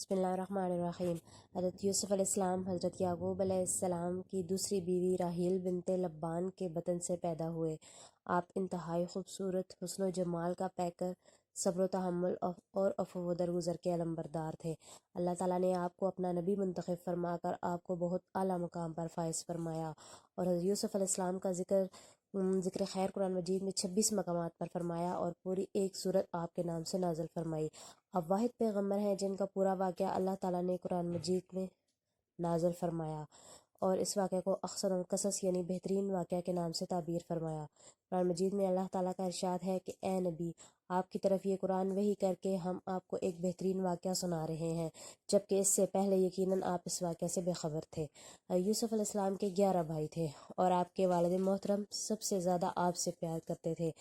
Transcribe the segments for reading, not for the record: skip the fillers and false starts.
بسم اللہ الرحمن الرحیم۔ حضرت یوسف علیہ السلام حضرت یعقوب علیہ السلام کی دوسری بیوی راحیل بنت لبان کے بطن سے پیدا ہوئے۔ آپ انتہائی خوبصورت حسن و جمال کا پیکر، صبر و تحمل اور عفو و درگزر کے علمبردار تھے۔ اللہ تعالیٰ نے آپ کو اپنا نبی منتخب فرما کر آپ کو بہت اعلیٰ مقام پر فائز فرمایا، اور حضرت یوسف علیہ السلام کا ذکر خیر قرآن مجید میں 26 مقامات پر فرمایا اور پوری ایک سورت آپ کے نام سے نازل فرمائی۔ آپ واحد پیغمبر ہیں جن کا پورا واقعہ اللہ تعالیٰ نے قرآن مجید میں نازل فرمایا، اور اس واقعے کو احسن القصص یعنی بہترین واقعہ کے نام سے تعبیر فرمایا۔ قرآن مجید میں اللہ تعالیٰ کا ارشاد ہے کہ اے نبی، آپ کی طرف یہ قرآن وحی کر کے ہم آپ کو ایک بہترین واقعہ سنا رہے ہیں، جبکہ اس سے پہلے یقیناً آپ اس واقعے سے بے خبر تھے۔ یوسف علیہ السلام کے 11 بھائی تھے، اور آپ کے والد محترم سب سے زیادہ آپ سے پیار کرتے تھے۔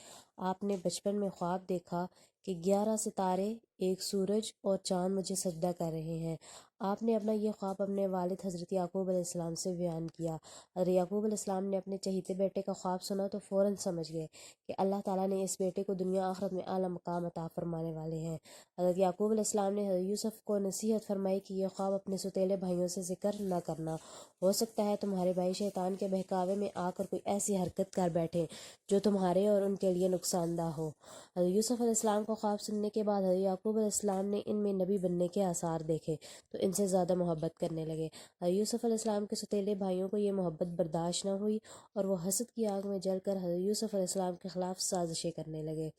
آپ نے بچپن میں خواب دیکھا کہ 11 ستارے، ایک سورج اور چاند مجھے سجدہ کر رہے ہیں۔ آپ نے اپنا یہ خواب اپنے والد حضرت یعقوب علیہ السلام سے بیان کیا۔ حضرت یعقوب علیہ السلام نے اپنے چہیتے بیٹے کا خواب سنا تو فوراً سمجھ گئے کہ اللہ تعالیٰ نے اس بیٹے کو دنیا آخرت میں اعلیٰ مقام عطا فرمانے والے ہیں۔ حضرت یعقوب علیہ السلام نے حضرت یوسف کو نصیحت فرمائی کہ یہ خواب اپنے سوتیلے بھائیوں سے ذکر نہ کرنا، ہو سکتا ہے تمہارے بھائی شیطان کے بہکاوے میں آ کر کوئی ایسی حرکت کر بیٹھے جو تمہارے اور ان کے لیے نقصان دہ ہو۔ حضرت یوسف علیہ السلام کو خواب سننے کے بعد حضرت یعقوب علیہ السلام نے ان میں نبی بننے کے آثار دیکھے تو ان سے زیادہ محبت کرنے لگے۔ حضرت یوسف علیہ السلام کے ستیلے بھائیوں کو یہ محبت برداشت نہ ہوئی، اور وہ حسد کی آگ میں جل کر حضرت یوسف علیہ السلام کے خلاف سازشیں کرنے لگے۔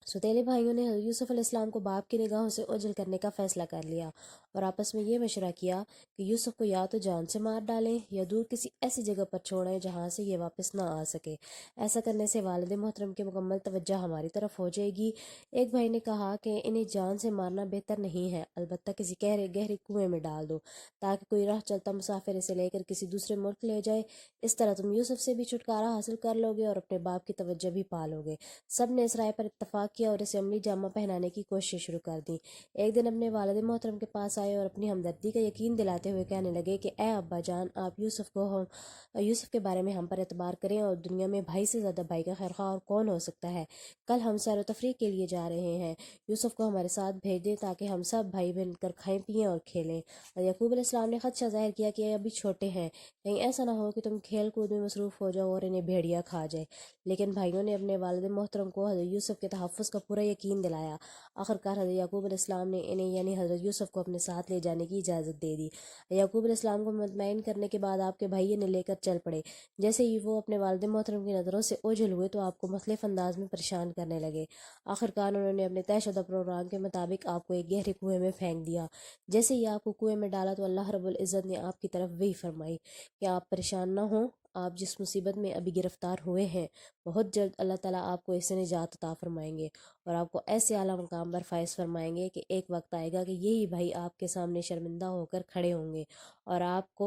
ستیلے بھائیوں نے حضرت یوسف علیہ السلام کو باپ کی نگاہوں سے اوجھل کرنے کا فیصلہ کر لیا، اور آپس میں یہ مشورہ کیا کہ یوسف کو یا تو جان سے مار ڈالیں یا دور کسی ایسی جگہ پر چھوڑیں جہاں سے یہ واپس نہ آ سکے۔ ایسا کرنے سے والد محترم کی مکمل توجہ ہماری طرف ہو جائے گی۔ ایک بھائی نے کہا کہ انہیں جان سے مارنا بہتر نہیں ہے، البتہ کسی گہرے کنویں میں ڈال دو تاکہ کوئی راہ چلتا مسافر اسے لے کر کسی دوسرے ملک لے جائے۔ اس طرح تم یوسف سے بھی چھٹکارا حاصل کر لو گے اور اپنے باپ کی توجہ بھی پا لو گے۔ سب نے اس رائے پر اتفاق کیا اور اسے عملی جامہ پہنانے کی کوشش شروع کر دی۔ ایک دن اپنے والد محترم کے پاس آئے اور اپنی ہمدردی کا یقین دلاتے ہوئے کہنے لگے کہ اے ابا جان، آپ یوسف کے بارے میں ہم پر اعتبار کریں، اور دنیا میں بھائی سے زیادہ بھائی کا خیر خواہ اور کون ہو سکتا ہے۔ کل ہم سیر و تفریح کے لیے جا رہے ہیں، یوسف کو ہمارے ساتھ بھیج دیں تاکہ ہم سب بھائی بن کر کھائیں پیئیں اور کھیلیں۔ یعقوب علیہ السلام نے خدشہ ظاہر کیا کہ یہ ابھی چھوٹے ہیں، کہیں ایسا نہ ہو کہ تم کھیل کود میں مصروف ہو جاؤ اور انہیں بھیڑیا کھا جائے۔ لیکن بھائیوں نے اپنے والد محترم کو حضرت یوسف کے تحفظ کا پورا یقین دلایا۔ آخرکار حضرت یعقوب علیہ السلام نے انہیں یعنی حضرت یوسف کو اپنے ساتھ لے جانے کی اجازت دے دی۔ یعقوب علیہ السلام کو مطمئن کرنے کے بعد آپ کے بھائی انہیں لے کر چل پڑے۔ جیسے ہی وہ اپنے والد محترم کی نظروں سے اوجھل ہوئے تو آپ کو مختلف انداز میں پریشان کرنے لگے۔ آخرکار انہوں نے اپنے طے شدہ پروگرام کے مطابق آپ کو ایک گہرے کنویں میں پھینک دیا۔ جیسے ہی آپ کو کنویں میں ڈالا تو اللہ رب العزت نے آپ کی طرف وحی فرمائی کہ آپ پریشان نہ ہوں، آپ جس مصیبت میں ابھی گرفتار ہوئے ہیں بہت جلد اللہ تعالیٰ آپ کو اس سے نجات عطا فرمائیں گے، اور آپ کو ایسے اعلیٰ مقام پر فائز فرمائیں گے کہ ایک وقت آئے گا کہ یہی بھائی آپ کے سامنے شرمندہ ہو کر کھڑے ہوں گے، اور آپ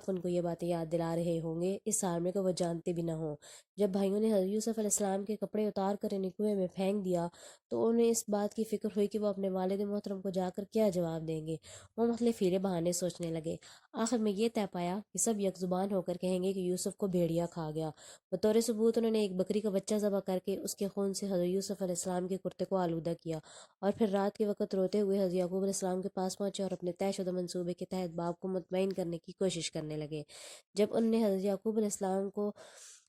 ان کو یہ باتیں یاد دلا رہے ہوں گے اس حال میں کہ وہ جانتے بھی نہ ہوں۔ جب بھائیوں نے حضرت یوسف علیہ السلام کے کپڑے اتار کر انہیں کنویں میں پھینک دیا تو انہیں اس بات کی فکر ہوئی کہ وہ اپنے والد محترم کو جا کر کیا جواب دیں گے۔ وہ مختلف ہیلے بہانے سوچنے لگے۔ آخر میں یہ طے پایا کہ سب یک زبان ہو کر کہیں گے کہ یوسف کو بھیڑیا کھا گیا۔ بطور ثبوت انہوں نے ایک بکری کا بچہ ذبح کر کے اس کے خون سے حضرت یوسف علیہ السلام کے کرتے کو آلودہ کیا، اور پھر رات کے وقت روتے ہوئے حضرت یعقوب علیہ السلام کے پاس پہنچے اور اپنے طے شدہ منصوبے کے تحت باپ کو مطمئن کرنے کی کوشش کرنے لگے۔ جب انہوں نے حضرت یعقوب علیہ السلام کو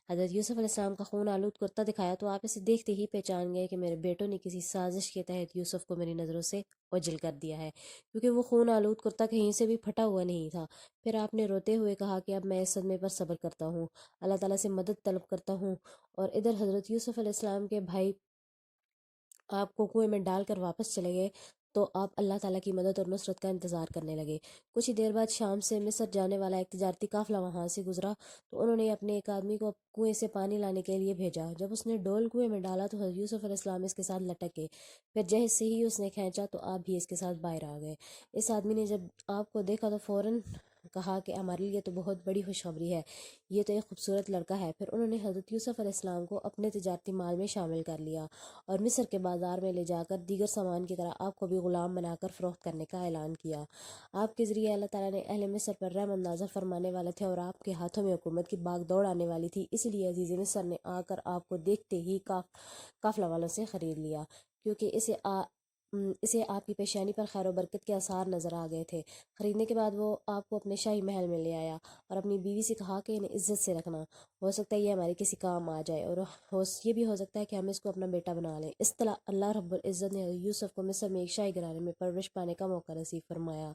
حضرت یوسف علیہ السلام کا خون آلود کرتا دکھایا تو آپ اسے دیکھتے ہی پہچان گئے کہ میرے بیٹوں نے کسی سازش کے تحت یوسف کو میری نظروں سے اوجھل کر دیا ہے، کیونکہ وہ خون آلود کرتا کہیں سے بھی پھٹا ہوا نہیں تھا۔ پھر آپ نے روتے ہوئے کہا کہ اب میں اس صدمے پر صبر کرتا ہوں، اللہ تعالیٰ سے مدد طلب کرتا ہوں۔ اور ادھر حضرت یوسف علیہ السلام کے بھائی آپ کو کنویں میں ڈال کر واپس چلے گئے تو آپ اللہ تعالیٰ کی مدد اور نصرت کا انتظار کرنے لگے۔ کچھ ہی دیر بعد شام سے مصر جانے والا ایک تجارتی قافلہ وہاں سے گزرا تو انہوں نے اپنے ایک آدمی کو کنویں سے پانی لانے کے لیے بھیجا۔ جب اس نے ڈول کنویں میں ڈالا تو حضرت یوسف علیہ السلام اس کے ساتھ لٹک گئے۔ پھر جیسے ہی اس نے کھینچا تو آپ بھی اس کے ساتھ باہر آ گئے۔ اس آدمی نے جب آپ کو دیکھا تو فوراً کہا کہ ہمارے لیے تو بہت بڑی خوشخبری ہے، یہ تو ایک خوبصورت لڑکا ہے۔ پھر انہوں نے حضرت یوسف علیہ السلام کو اپنے تجارتی مال میں شامل کر لیا اور مصر کے بازار میں لے جا کر دیگر سامان کی طرح آپ کو بھی غلام بنا کر فروخت کرنے کا اعلان کیا۔ آپ کے ذریعے اللہ تعالیٰ نے اہل مصر پر رحمت نازل فرمانے والے تھے اور آپ کے ہاتھوں میں حکومت کی باغ دوڑ آنے والی تھی، اس لیے عزیز مصر نے آ کر آپ کو دیکھتے ہی قافلہ والوں سے خرید لیا، کیونکہ اسے اسے آپ کی پیشانی پر خیر و برکت کے آثار نظر آ گئے تھے۔ خریدنے کے بعد وہ آپ کو اپنے شاہی محل میں لے آیا اور اپنی بیوی سے کہا کہ انہیں عزت سے رکھنا، ہو سکتا ہے یہ ہمارے کسی کام آ جائے، اور یہ بھی ہو سکتا ہے کہ ہم اس کو اپنا بیٹا بنا لیں۔ اس طرح اللہ رب العزت نے یوسف کو مصر میں ایک شاہی گھرانے میں پرورش پانے کا موقع نصیب فرمایا۔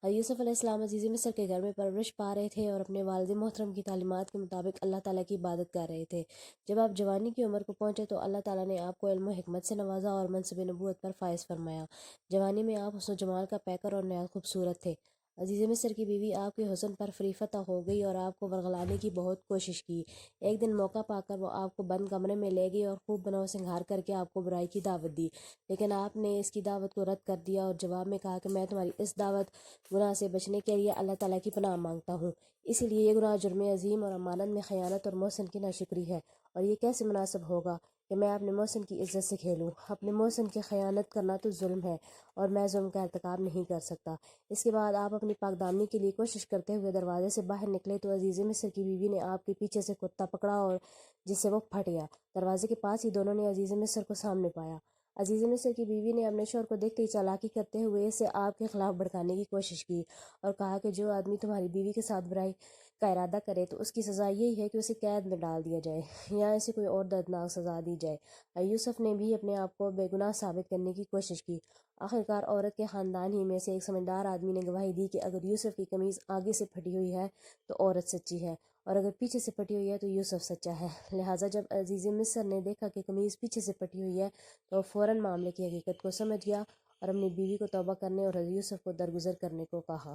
یوسف علیہ السلام عزیز مصر کے گھر میں پرورش پا رہے تھے اور اپنے والد محترم کی تعلیمات کے مطابق اللہ تعالیٰ کی عبادت کر رہے تھے۔ جب آپ جوانی کی عمر کو پہنچے تو اللہ تعالیٰ نے آپ کو علم و حکمت سے نوازا اور منصب نبوت پر فائز فرمایا۔ جوانی میں آپ حسن و جمال کا پیکر اور نہایت خوبصورت تھے۔ عزیز مصر کی بیوی آپ کے حسن پر فریفتہ ہو گئی اور آپ کو ورغلانے کی بہت کوشش کی۔ ایک دن موقع پا کر وہ آپ کو بند کمرے میں لے گئی اور خوب بناؤ سنگھار کر کے آپ کو برائی کی دعوت دی، لیکن آپ نے اس کی دعوت کو رد کر دیا اور جواب میں کہا کہ میں تمہاری اس دعوت گناہ سے بچنے کے لیے اللہ تعالیٰ کی پناہ مانگتا ہوں۔ اسی لیے یہ گناہ جرم عظیم اور امانت میں خیانت اور محسن کی ناشکری ہے، اور یہ کیسے مناسب ہوگا کہ میں اپنے محسن کی عزت سے کھیلوں؟ اپنے محسن کی خیانت کرنا تو ظلم ہے اور میں ظلم کا ارتکاب نہیں کر سکتا۔ اس کے بعد آپ اپنی پاک دامنی کے لیے کوشش کرتے ہوئے دروازے سے باہر نکلے تو عزیز مصر کی بیوی نے آپ کے پیچھے سے کتا پکڑا اور جس سے وہ پھٹ گیا۔ دروازے کے پاس ہی دونوں نے عزیز مصر کو سامنے پایا۔ عزیز مصر کی بیوی نے اپنے شوہر کو دیکھتے ہی چالاکی کرتے ہوئے اسے آپ کے خلاف بھڑکانے کی کوشش کی اور کہا کہ جو آدمی تمہاری بیوی کے ساتھ برائی کا ارادہ کرے تو اس کی سزا یہی ہے کہ اسے قید میں ڈال دیا جائے یا اسے کوئی اور دردناک سزا دی جائے۔ یوسف نے بھی اپنے آپ کو بے گناہ ثابت کرنے کی کوشش کی۔ آخرکار عورت کے خاندان ہی میں سے ایک سمجھدار آدمی نے گواہی دی کہ اگر یوسف کی قمیض آگے سے پھٹی ہوئی ہے تو عورت سچی ہے، اور اگر پیچھے سے پھٹی ہوئی ہے تو یوسف سچا ہے۔ لہٰذا جب عزیز مصر نے دیکھا کہ قمیض پیچھے سے پھٹی ہوئی ہے تو وہ فوراً معاملے کی حقیقت کو سمجھ گیا اور اپنی بیوی کو توبہ کرنے اور یوسف کو درگزر کرنے کو کہا۔